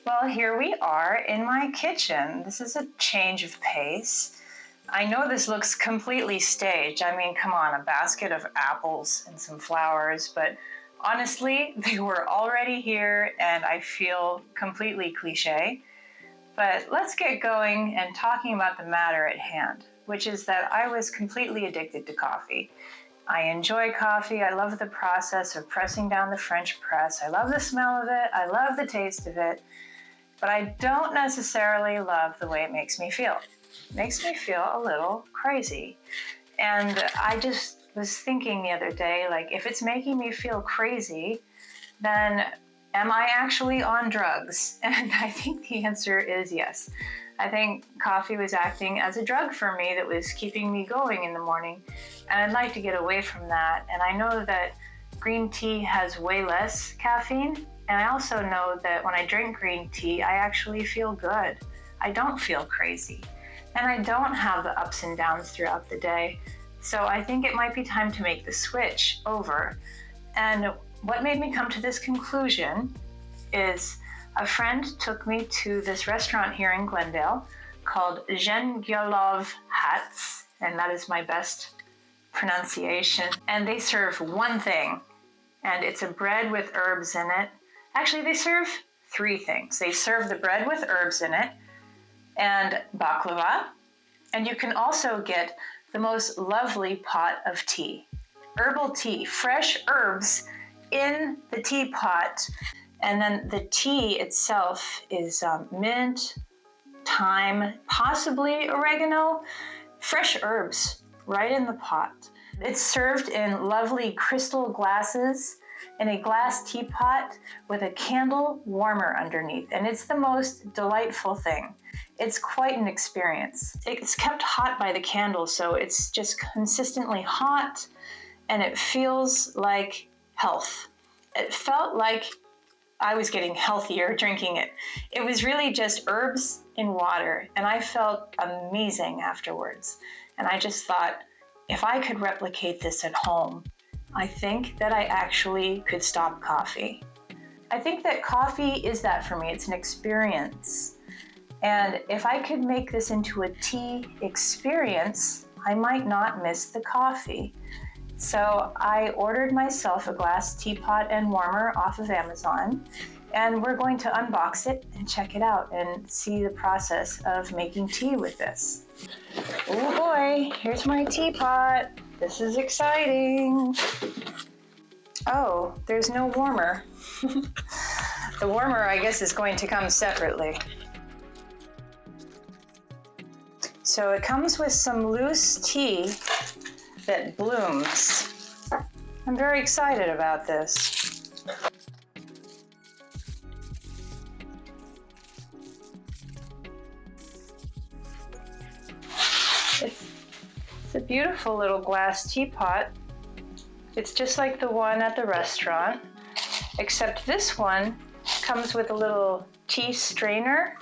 Well, here we are in my kitchen. This is a change of pace. I know this looks completely staged. I mean, come on, a basket of apples and some flowers, but honestly, they were already here and I feel completely cliche. But let's get going and talking about the matter at hand, which is that I was completely addicted to coffee. I enjoy coffee. I love the process of pressing down the French press. I love the smell of it. I love the taste of it. But I don't necessarily love the way it makes me feel. It makes me feel a little crazy. And I just was thinking the other day, like, if it's making me feel crazy, then am I actually on drugs? And I think the answer is yes. I think coffee was acting as a drug for me that was keeping me going in the morning. And I'd like to get away from that. And I know that green tea has way less caffeine. And I also know that when I drink green tea, I actually feel good. I don't feel crazy. And I don't have the ups and downs throughout the day. So I think it might be time to make the switch over. And what made me come to this conclusion is a friend took me to this restaurant here in Glendale called Zhengyolov Hats, and that is my best pronunciation. And they serve one thing, and it's a bread with herbs in it. Actually, they serve three things. They serve the bread with herbs in it and baklava, and you can also get the most lovely pot of tea. Herbal tea, fresh herbs in the teapot. And then the tea itself is mint, thyme, possibly oregano, fresh herbs right in the pot. It's served in lovely crystal glasses in a glass teapot with a candle warmer underneath. And it's the most delightful thing. It's quite an experience. It's kept hot by the candle, so it's just consistently hot and it feels like health. It felt like I was getting healthier drinking it. It was really just herbs in water, and I felt amazing afterwards. And I just thought, if I could replicate this at home, I think that I actually could stop coffee. I think that coffee is that for me. It's an experience. And if I could make this into a tea experience, I might not miss the coffee. So I ordered myself a glass teapot and warmer off of Amazon, and we're going to unbox it and check it out and see the process of making tea with this. Oh boy, here's my teapot. This is exciting. Oh, there's no warmer. The warmer, I guess, is going to come separately. So it comes with some loose tea that blooms. I'm very excited about this. It's a beautiful little glass teapot. It's just like the one at the restaurant, except this one comes with a little tea strainer.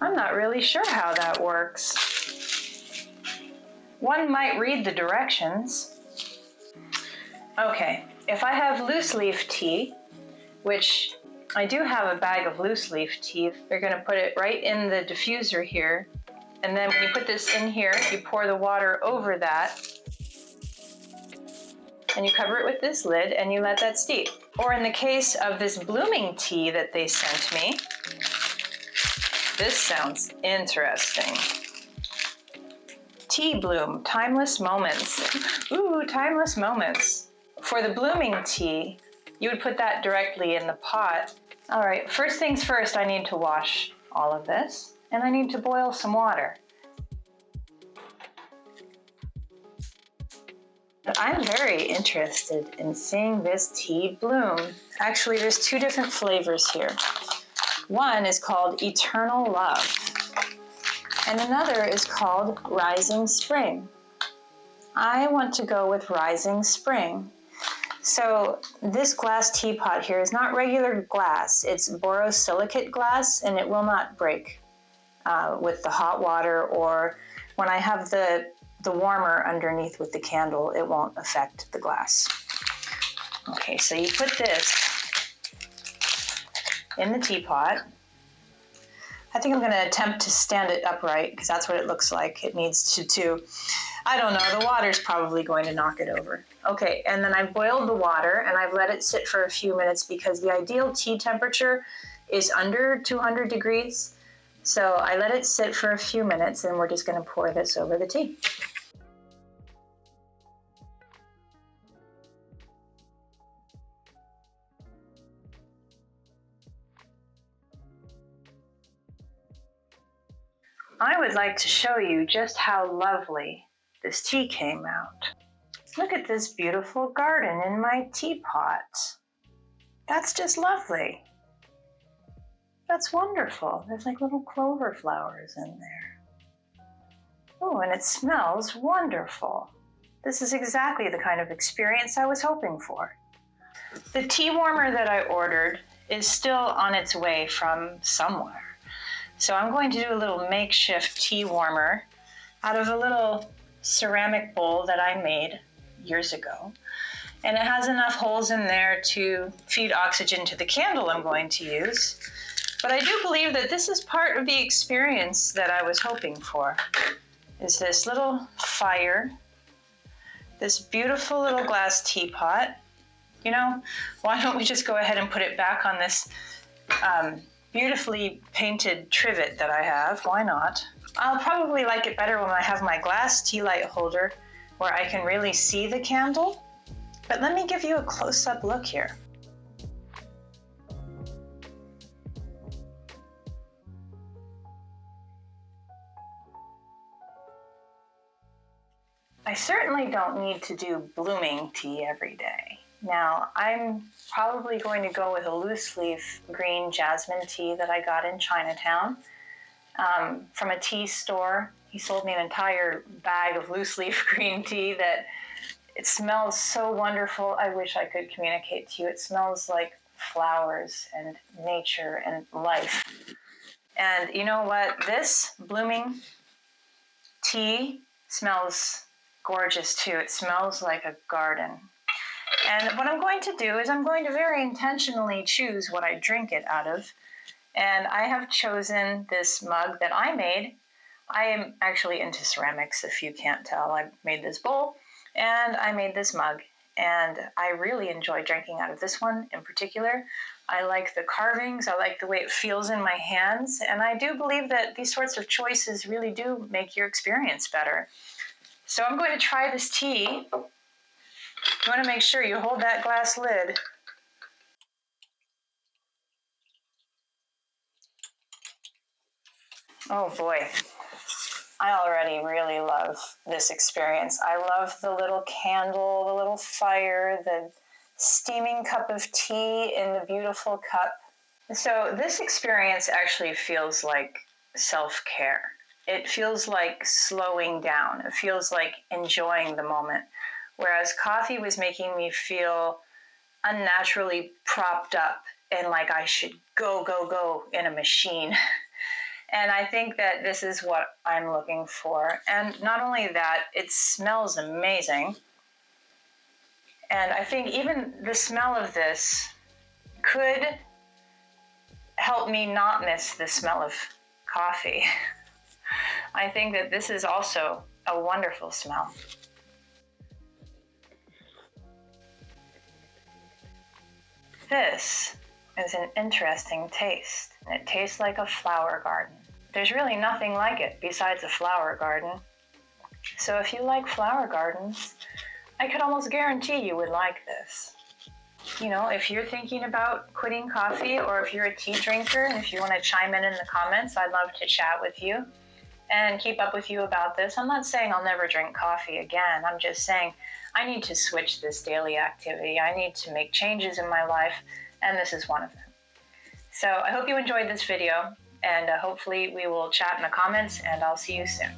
I'm not really sure how that works. One might read the directions. Okay, if I have loose leaf tea, which I do have a bag of loose leaf tea, you're going to put it right in the diffuser here. And then when you put this in here, you pour the water over that. And you cover it with this lid and you let that steep. Or in the case of this blooming tea that they sent me, this sounds interesting. Tea bloom, timeless moments. Ooh, timeless moments. For the blooming tea, you would put that directly in the pot. All right, first things first, I need to wash all of this, and I need to boil some water. I'm very interested in seeing this tea bloom. Actually, there's two different flavors here. One is called Eternal Love, and another is called Rising Spring. I want to go with Rising Spring. So this glass teapot here is not regular glass. It's borosilicate glass, and it will not break with the hot water, or when I have the the warmer underneath with the candle, it won't affect the glass. Okay, so you put this in the teapot. I think I'm going to attempt to stand it upright because that's what it looks like. It needs to, I don't know, the water's probably going to knock it over. Okay, and then I've boiled the water and I've let it sit for a few minutes because the ideal tea temperature is under 200 degrees. So I let it sit for a few minutes and we're just going to pour this over the tea. I would like to show you just how lovely this tea came out. Look at this beautiful garden in my teapot. That's just lovely. That's wonderful. There's like little clover flowers in there. Oh, and it smells wonderful. This is exactly the kind of experience I was hoping for. The tea warmer that I ordered is still on its way from somewhere. So I'm going to do a little makeshift tea warmer out of a little ceramic bowl that I made years ago. And it has enough holes in there to feed oxygen to the candle I'm going to use. But I do believe that this is part of the experience that I was hoping for, is this little fire, this beautiful little glass teapot. You know, why don't we just go ahead and put it back on this beautifully painted trivet that I have? Why not? I'll probably like it better when I have my glass tea light holder where I can really see the candle. But let me give you a close-up look here. I certainly don't need to do blooming tea every day. Now, I'm probably going to go with a loose leaf green jasmine tea that I got in Chinatown from a tea store. He sold me an entire bag of loose leaf green tea that it smells so wonderful. I wish I could communicate to you. It smells like flowers and nature and life. And you know what? This blooming tea smells gorgeous too. It smells like a garden. And what I'm going to do is I'm going to very intentionally choose what I drink it out of. And I have chosen this mug that I made. I am actually into ceramics, if you can't tell. I made this bowl and I made this mug. And I really enjoy drinking out of this one in particular. I like the carvings. I like the way it feels in my hands. And I do believe that these sorts of choices really do make your experience better. So I'm going to try this tea. You want to make sure you hold that glass lid. Oh boy, I already really love this experience. I love the little candle, the little fire, the steaming cup of tea in the beautiful cup. So this experience actually feels like self-care. It feels like slowing down. It feels like enjoying the moment. Whereas coffee was making me feel unnaturally propped up and like I should go, go, go in a machine. And I think that this is what I'm looking for. And not only that, it smells amazing. And I think even the smell of this could help me not miss the smell of coffee. I think that this is also a wonderful smell. This is an interesting taste. It tastes like a flower garden. There's really nothing like it besides a flower garden. So if you like flower gardens, I could almost guarantee you would like this. You know, if you're thinking about quitting coffee or if you're a tea drinker and if you want to chime in the comments, I'd love to chat with you and keep up with you about this. I'm not saying I'll never drink coffee again. I'm just saying I need to switch this daily activity. I need to make changes in my life, and this is one of them. So I hope you enjoyed this video, and hopefully we will chat in the comments, and I'll see you soon.